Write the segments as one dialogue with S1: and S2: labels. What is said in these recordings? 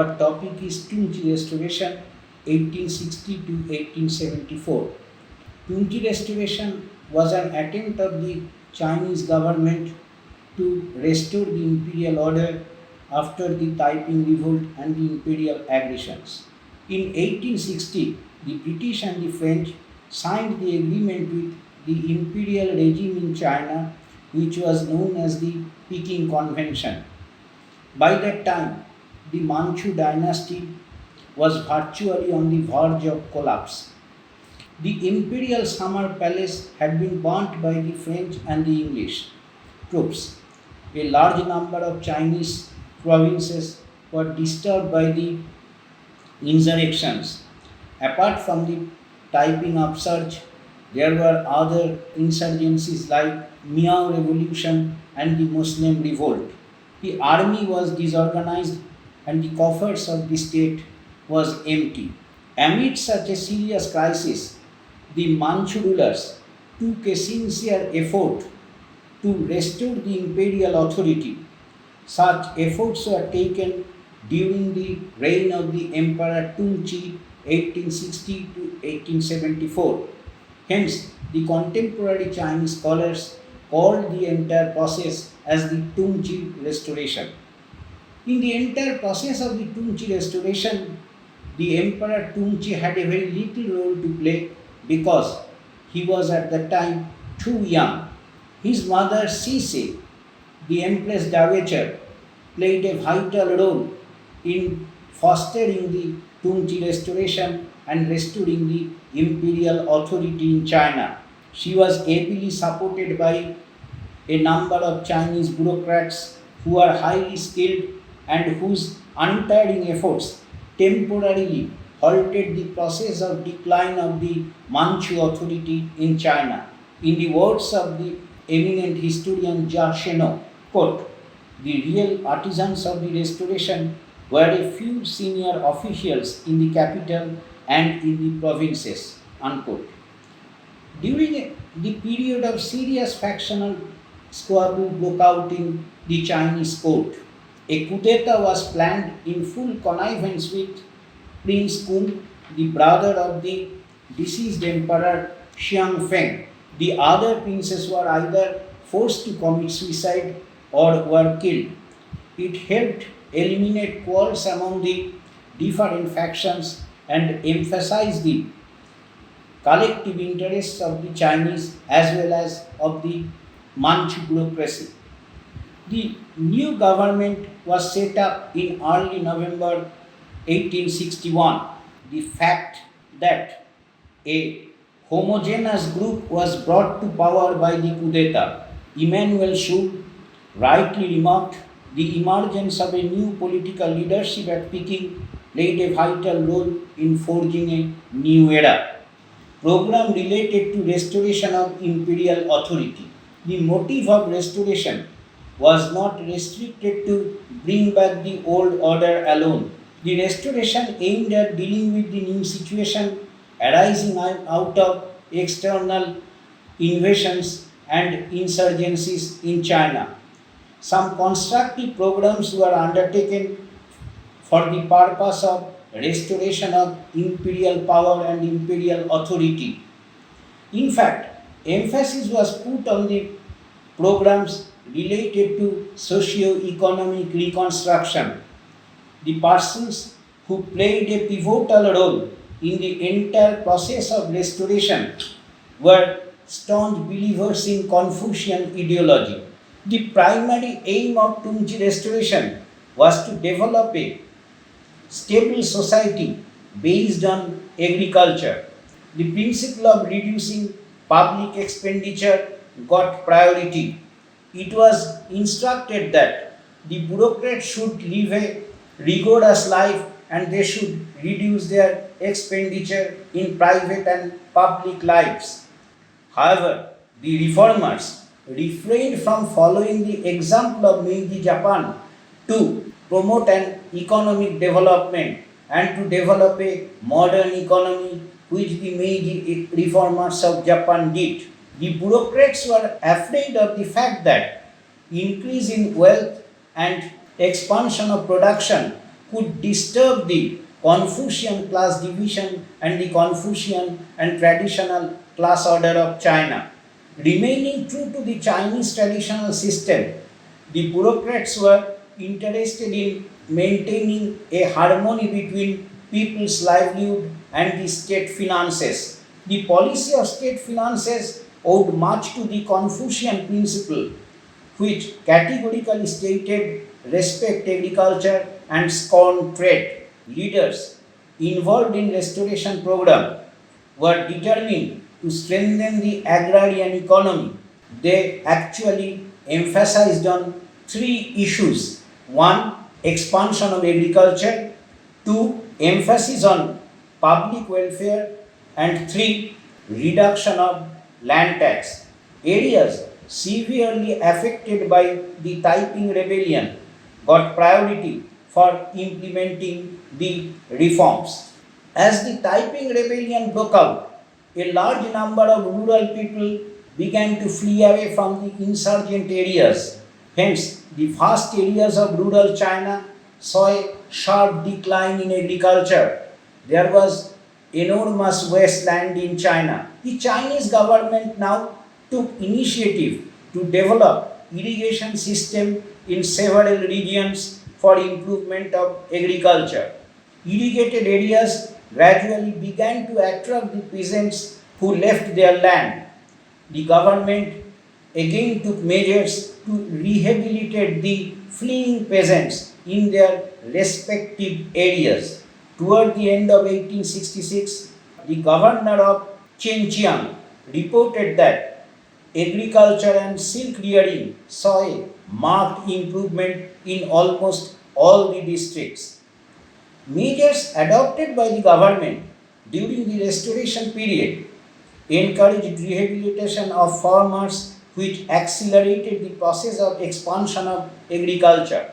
S1: Our topic is Tungji Restoration 1860 to 1874. Tungji Restoration was an attempt of the Chinese government to restore the imperial order after the Taiping Revolt and the imperial aggressions. In 1860, the British and the French signed the agreement with the imperial regime in China, which was known as the Peking Convention. By that time, the Manchu dynasty was virtually on the verge of collapse. The imperial summer palace had been burnt by the French and the English troops. A large number of Chinese provinces were disturbed by the insurrections. Apart from the Taiping upsurge, there were other insurgencies like Miao Revolution and the Muslim Revolt. The army was disorganized and the coffers of the state was empty. Amid such a serious crisis, the Manchu rulers took a sincere effort to restore the imperial authority. Such efforts were taken during the reign of the Emperor Tungji 1860 to 1874. Hence, the contemporary Chinese scholars called the entire process as the Tungji Restoration. In the entire process of the Tungji Restoration, the Emperor Tungji had a very little role to play because he was at the time too young. His mother Cixi, the Empress Dowager, played a vital role in fostering the Tungji Restoration and restoring the imperial authority in China. She was ably supported by a number of Chinese bureaucrats who are highly skilled and whose untiring efforts temporarily halted the process of decline of the Manchu authority in China. In the words of the eminent historian Jia Sheno, quote, the real artisans of the restoration were a few senior officials in the capital and in the provinces, unquote. During the period of serious factional squabble broke out in the Chinese court. A coup d'etat was planned in full connivance with Prince Kung, the brother of the deceased Emperor Xiang Feng. The other princes were either forced to commit suicide or were killed. It helped eliminate quarrels among the different factions and emphasize the collective interests of the Chinese as well as of the Manchu bureaucracy. The new government was set up in early November 1861. The fact that a homogeneous group was brought to power by the coup d'etat, Emmanuel Xu rightly remarked, the emergence of a new political leadership at Peking played a vital role in forging a new era. Program related to restoration of imperial authority. The motive of restoration was not restricted to bring back the old order alone. The restoration aimed at dealing with the new situation arising out of external invasions and insurgencies in China. Some constructive programs were undertaken for the purpose of restoration of imperial power and imperial authority. In fact, emphasis was put on the programs related to socio-economic reconstruction. The persons who played a pivotal role in the entire process of restoration were staunch believers in Confucian ideology. The primary aim of Tungji restoration was to develop a stable society based on agriculture. The principle of reducing public expenditure got priority. It was instructed that the bureaucrats should live a rigorous life and they should reduce their expenditure in private and public lives. However, the reformers refrained from following the example of Meiji Japan to promote an economic development and to develop a modern economy which the Meiji reformers of Japan did. The bureaucrats were afraid of the fact that increase in wealth and expansion of production could disturb the Confucian class division and the Confucian and traditional class order of China. Remaining true to the Chinese traditional system, the bureaucrats were interested in maintaining a harmony between people's livelihood and the state finances. The policy of state finances owed much to the Confucian principle, which categorically stated respect agriculture and scorn trade. Leaders involved in restoration program were determined to strengthen the agrarian economy. They actually emphasized on three issues. One, expansion of agriculture. Two, emphasis on public welfare. And three, reduction of land tax. Areas severely affected by the Taiping Rebellion got priority for implementing the reforms. As the Taiping Rebellion broke out, a large number of rural people began to flee away from the insurgent areas. Hence, the vast areas of rural China saw a sharp decline in agriculture. There was enormous wasteland in China. The Chinese government now took initiative to develop irrigation system in several regions for improvement of agriculture. Irrigated areas gradually began to attract the peasants who left their land. The government again took measures to rehabilitate the fleeing peasants in their respective areas. Toward the end of 1866, the governor of Zhenjiang reported that agriculture and silk rearing saw a marked improvement in almost all the districts. Measures adopted by the government during the restoration period encouraged rehabilitation of farmers, which accelerated the process of expansion of agriculture.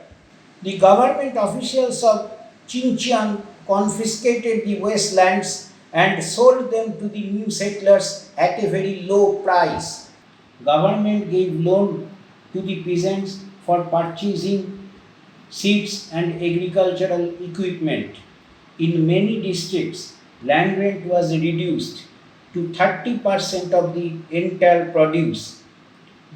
S1: The government officials of Xinjiang confiscated the wastelands and sold them to the new settlers at a very low price. Government gave loan to the peasants for purchasing seeds and agricultural equipment. In many districts, land rent was reduced to 30% of the entire produce.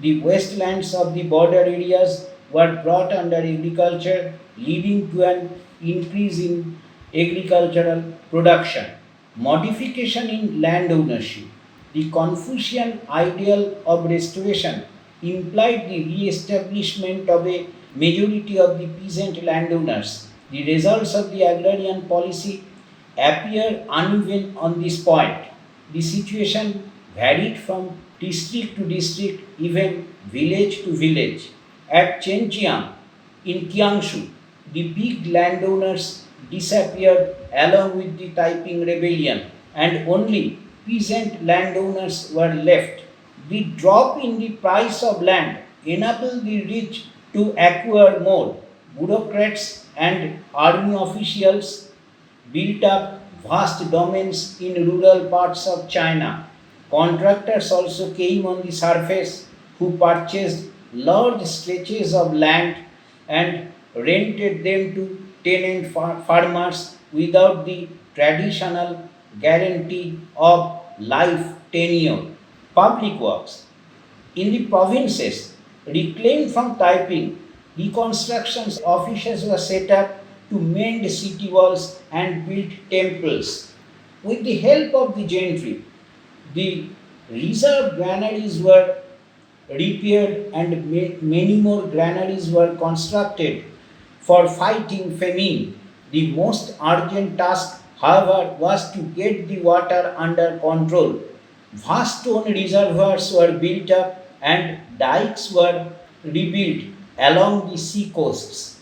S1: The wastelands of the border areas were brought under agriculture, leading to an increase in agricultural production. Modification in land ownership. The Confucian ideal of restoration implied the re-establishment of a majority of the peasant landowners. The results of the agrarian policy appear uneven on this point. The situation varied from district to district, even village to village. At Zhenjiang, in Jiangsu, the big landowners disappeared along with the Taiping Rebellion, and only peasant landowners were left. The drop in the price of land enabled the rich to acquire more. Bureaucrats and army officials built up vast domains in rural parts of China. Contractors also came on the surface who purchased large stretches of land and rented them to tenant farmers without the traditional guarantee of life tenure. Public works. In the provinces reclaimed from Taiping, reconstruction offices were set up to mend city walls and build temples. With the help of the gentry, the reserve granaries were repaired and many more granaries were constructed for fighting famine. The most urgent task, however, was to get the water under control. Vast stone reservoirs were built up and dikes were rebuilt along the sea coasts.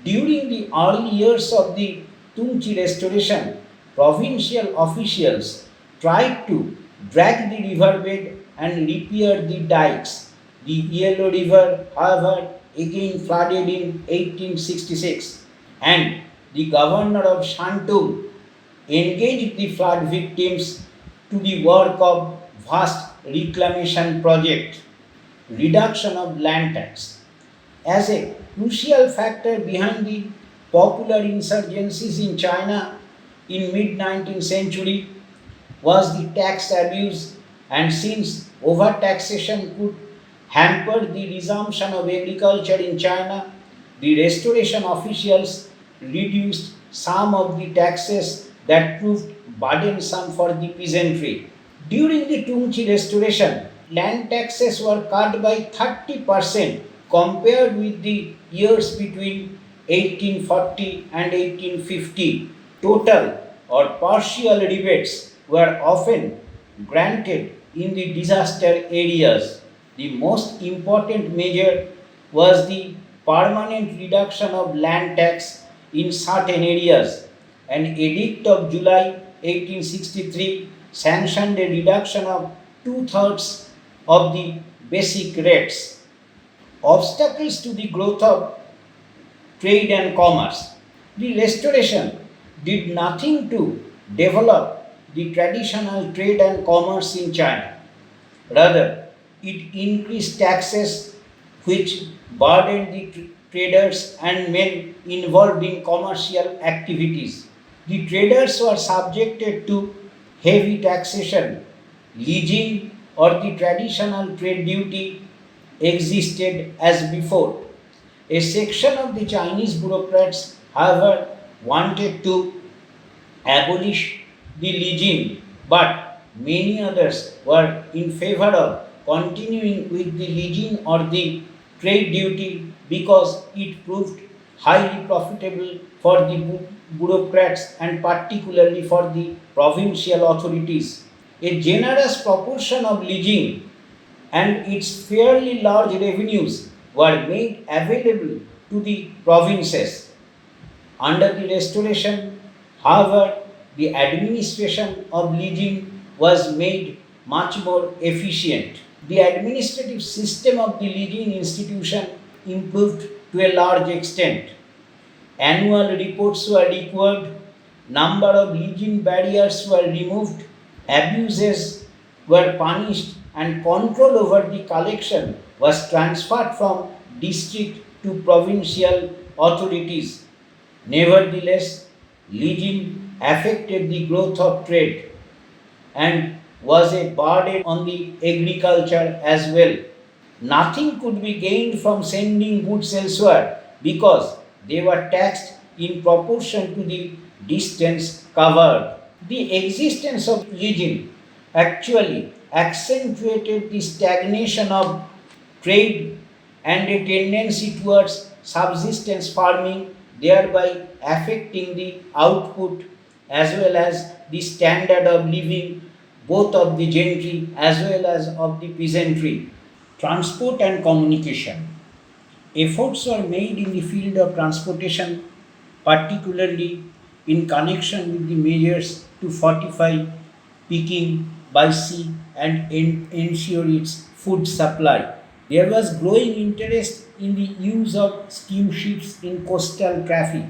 S1: During the early years of the Tungchi restoration, provincial officials tried to drag the riverbed and repair the dikes. The Yellow River, however, again flooded in 1866, and the governor of Shantung engaged the flood victims to the work of vast reclamation project. Reduction of land tax. As a crucial factor behind the popular insurgencies in China in mid-19th century was the tax abuse, and since overtaxation could hamper the resumption of agriculture in China, the restoration officials reduced some of the taxes that proved burdensome for the peasantry. During the Tungchi restoration, land taxes were cut by 30% compared with the years between 1840 and 1850. Total or partial rebates were often granted in the disaster areas. The most important measure was the permanent reduction of land tax in certain areas. An edict of July 1863 sanctioned a reduction of two-thirds of the basic rates. Obstacles to the growth of trade and commerce. The restoration did nothing to develop the traditional trade and commerce in China. Rather, it increased taxes which burdened the traders and men involved in commercial activities. The traders were subjected to heavy taxation. Leasing or the traditional trade duty existed as before. A section of the Chinese bureaucrats, however, wanted to abolish the regime, but many others were in favor of continuing with the regime or the trade duty because it proved highly profitable for the bureaucrats and particularly for the provincial authorities. A generous proportion of leasing and its fairly large revenues were made available to the provinces. Under the restoration, however, the administration of leasing was made much more efficient. The administrative system of the leasing institution improved to a large extent. Annual reports were required, number of leasing barriers were removed, abuses were punished, and control over the collection was transferred from district to provincial authorities. Nevertheless, leasing affected the growth of trade and was a burden on the agriculture as well. Nothing could be gained from sending goods elsewhere because they were taxed in proportion to the distance covered. The existence of leasing actually accentuated the stagnation of trade and a tendency towards subsistence farming, thereby affecting the output as well as the standard of living both of the gentry as well as of the peasantry. Transport and communication. Efforts were made in the field of transportation, particularly in connection with the measures to fortify Peking by sea and ensure its food supply. There was growing interest in the use of steamships in coastal traffic.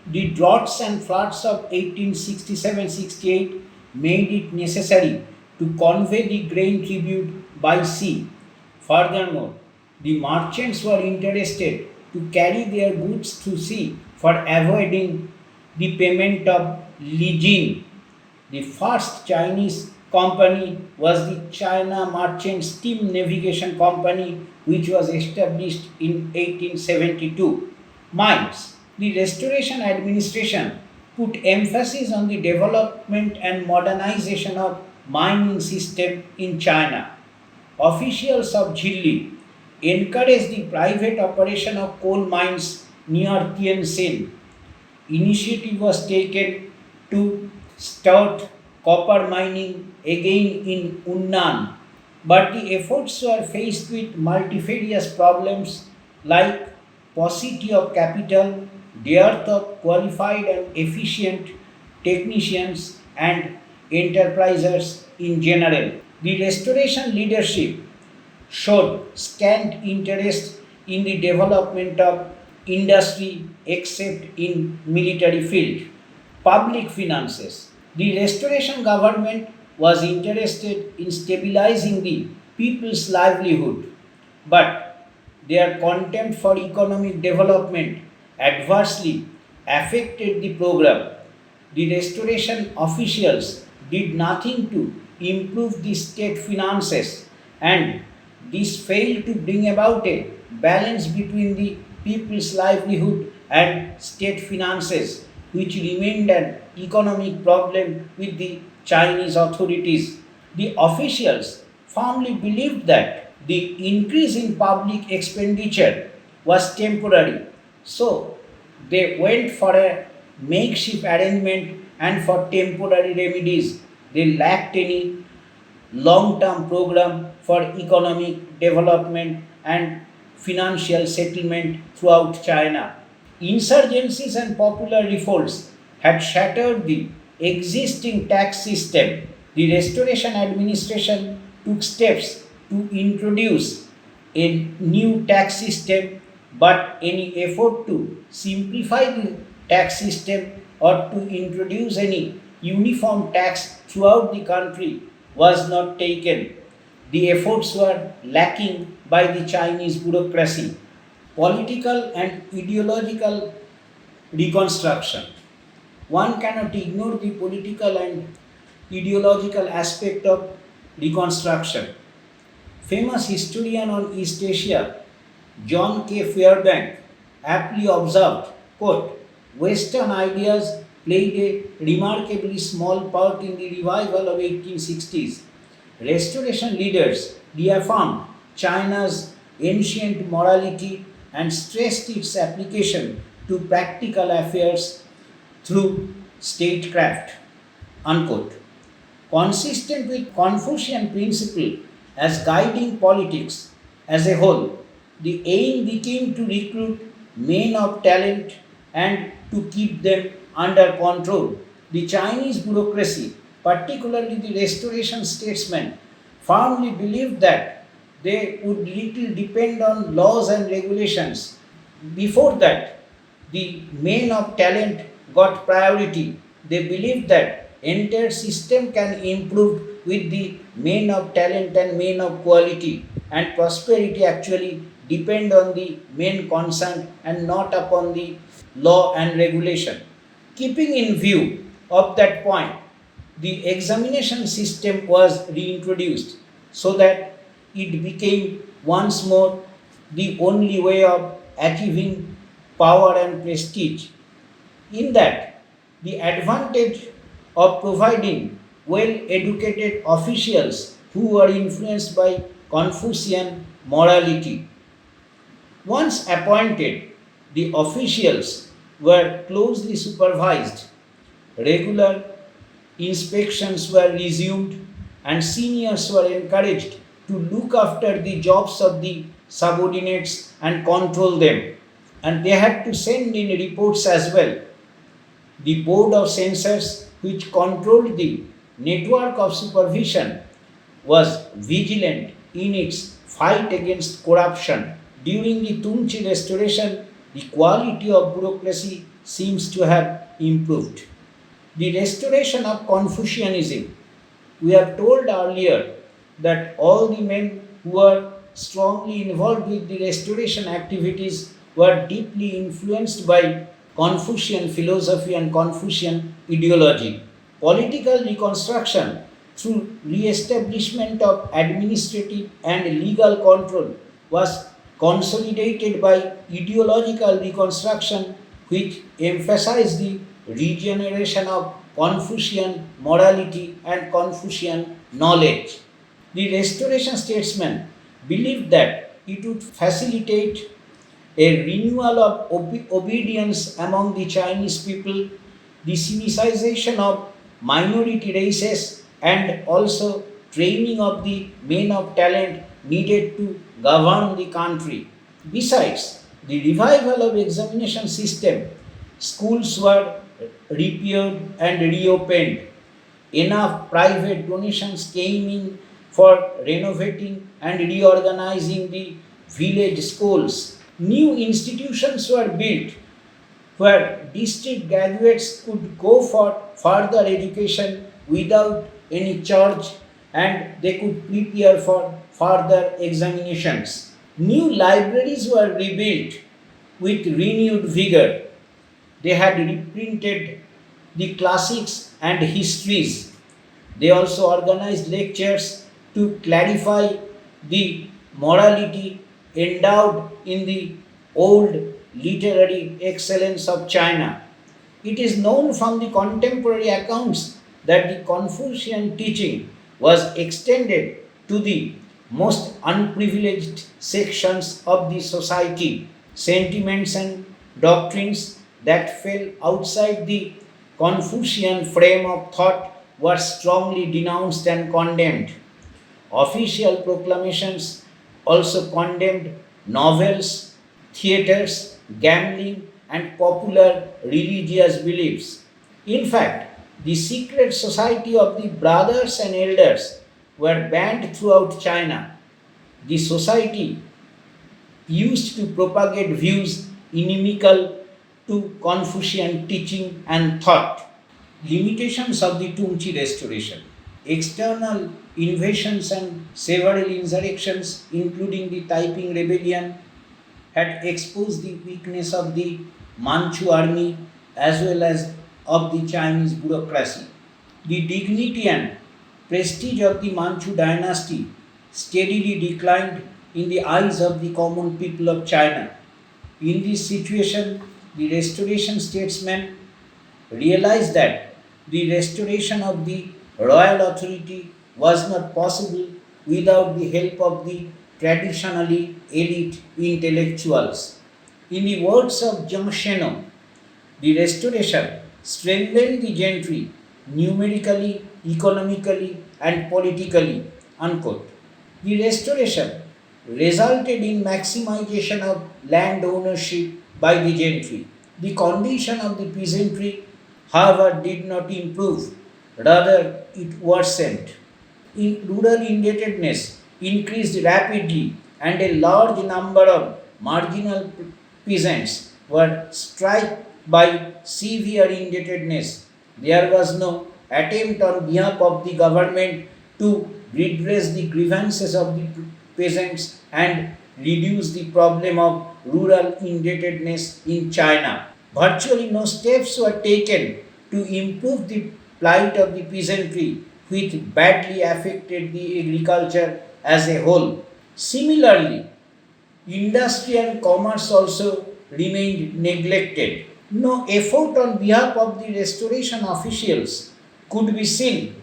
S1: The droughts and floods of 1867-68 made it necessary to convey the grain tribute by sea. Furthermore, the merchants were interested to carry their goods through sea for avoiding the payment of leasing. The first Chinese company was the China Merchant Steam Navigation Company, which was established in 1872. Mines. The Restoration Administration put emphasis on the development and modernization of mining system in China. Officials of Jhilli encouraged the private operation of coal mines near Tianjin. Initiative was taken to start copper mining again in Yunnan, but the efforts were faced with multifarious problems like paucity of capital, dearth of qualified and efficient technicians, and enterprisers in general. The restoration leadership showed scant interest in the development of industry except in military field. Public finances. The restoration government was interested in stabilizing the people's livelihood, but their contempt for economic development adversely affected the program. The restoration officials did nothing to improve the state finances, and this failed to bring about a balance between the people's livelihood and state finances, which remained an economic problem with the Chinese authorities. The officials firmly believed that the increase in public expenditure was temporary, so they went for a makeshift arrangement and for temporary remedies. They lacked any long term program for economic development and financial settlement throughout China. Insurgencies and popular revolts had shattered the existing tax system. The Restoration Administration took steps to introduce a new tax system, but any effort to simplify the tax system or to introduce any uniform tax throughout the country was not taken. The efforts were lacking by the Chinese bureaucracy. Political and ideological reconstruction. One cannot ignore the political and ideological aspect of reconstruction. Famous historian on East Asia, John K. Fairbank, aptly observed, quote, Western ideas played a remarkably small part in the revival of 1860s. Restoration leaders reaffirmed China's ancient morality and stressed its application to practical affairs through statecraft. Unquote. Consistent with Confucian principle as guiding politics as a whole, the aim became to recruit men of talent and to keep them under control. The Chinese bureaucracy, particularly the restoration statesmen, firmly believed that they would little depend on laws and regulations. Before that, the men of talent got priority. They believed that entire system can improve with the men of talent and men of quality, and prosperity actually depend on the men concerned and not upon the law and regulation. Keeping in view of that point, the examination system was reintroduced so that it became once more the only way of achieving power and prestige. In that, the advantage of providing well educated officials who were influenced by Confucian morality. Once appointed, the officials were closely supervised, regular inspections were resumed, and seniors were encouraged to look after the jobs of the subordinates and control them. And they had to send in reports as well. The Board of Censors, which controlled the network of supervision, was vigilant in its fight against corruption. During the Tungchi restoration, the quality of bureaucracy seems to have improved. The restoration of Confucianism. We have told earlier that all the men who were strongly involved with the restoration activities were deeply influenced by Confucian philosophy and Confucian ideology. Political reconstruction through re-establishment of administrative and legal control was consolidated by ideological reconstruction, which emphasized the regeneration of Confucian morality and Confucian knowledge. The restoration statesmen believed that it would facilitate a renewal of obedience among the Chinese people, the civilization of minority races, and also training of the men of talent needed to govern the country. Besides the revival of examination system, schools were repaired and reopened. Enough private donations came in for renovating and reorganizing the village schools. New institutions were built where district graduates could go for further education without any charge, and they could prepare for further examinations. New libraries were rebuilt with renewed vigor. They had reprinted the classics and histories. They also organized lectures to clarify the morality endowed in the old literary excellence of China. It is known from the contemporary accounts that the Confucian teaching was extended to the most unprivileged sections of the society. Sentiments and doctrines that fell outside the Confucian frame of thought were strongly denounced and condemned. Official proclamations also condemned novels, theatres, gambling, and popular religious beliefs. In fact, the secret society of the brothers and elders were banned throughout China. The society used to propagate views inimical to Confucian teaching and thought. Limitations of the Tungchi restoration. External invasions and several insurrections, including the Taiping Rebellion, had exposed the weakness of the Manchu army as well as of the Chinese bureaucracy. The dignity and prestige of the Manchu dynasty steadily declined in the eyes of the common people of China. In this situation, the restoration statesmen realized that the restoration of the royal authority was not possible without the help of the traditionally elite intellectuals. In the words of Jiang Sheno, the restoration strengthened the gentry numerically, economically, and politically. Unquote. The restoration resulted in maximization of land ownership by the gentry. The condition of the peasantry, however, did not improve, rather, it worsened. In rural indebtedness increased rapidly, and a large number of marginal peasants were struck by severe indebtedness. There was no attempt on behalf of the government to redress the grievances of the peasants and reduce the problem of rural indebtedness in China. Virtually no steps were taken to improve the plight of the peasantry, which badly affected the agriculture as a whole. Similarly, industry and commerce also remained neglected. No effort on behalf of the restoration officials could be seen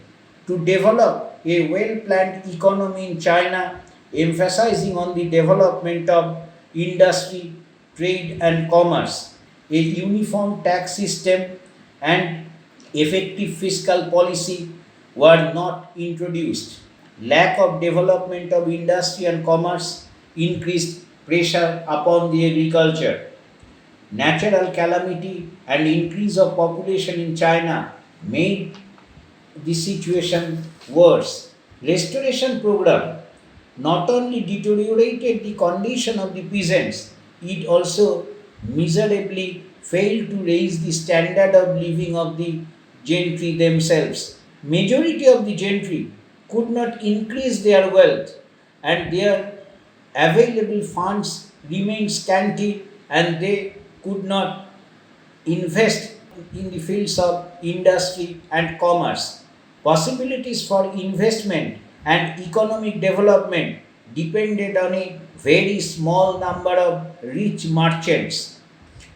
S1: to develop a well planned economy in China, emphasizing on the development of industry, trade, and commerce, a uniform tax system, and effective fiscal policy were not introduced. Lack of development of industry and commerce increased pressure upon the agriculture. Natural calamity and increase of population in China made the situation worse. Restoration program not only deteriorated the condition of the peasants, it also miserably failed to raise the standard of living of the gentry themselves. Majority of the gentry could not increase their wealth, and their available funds remained scanty, and they could not invest in the fields of industry and commerce. Possibilities for investment and economic development depended on a very small number of rich merchants.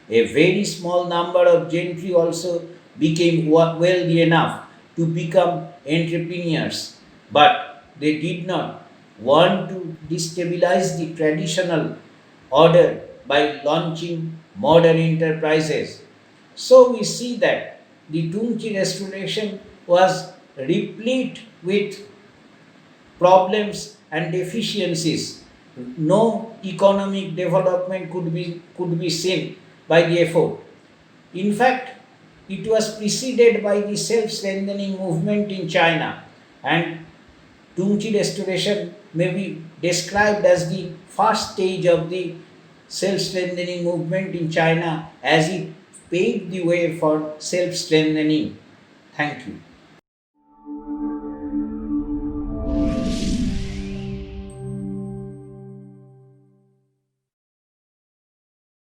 S1: A very small number of gentry also became wealthy enough to become entrepreneurs, but they did not want to destabilize the traditional order by launching modern enterprises. So we see that the Tungchi restoration was replete with problems and deficiencies. No economic development could be seen by the effort. In fact, it was preceded by the self-strengthening movement in China, and Tungchi restoration may be described as the first stage of the self-strengthening movement in China, as it paved the way for self-strengthening. Thank you.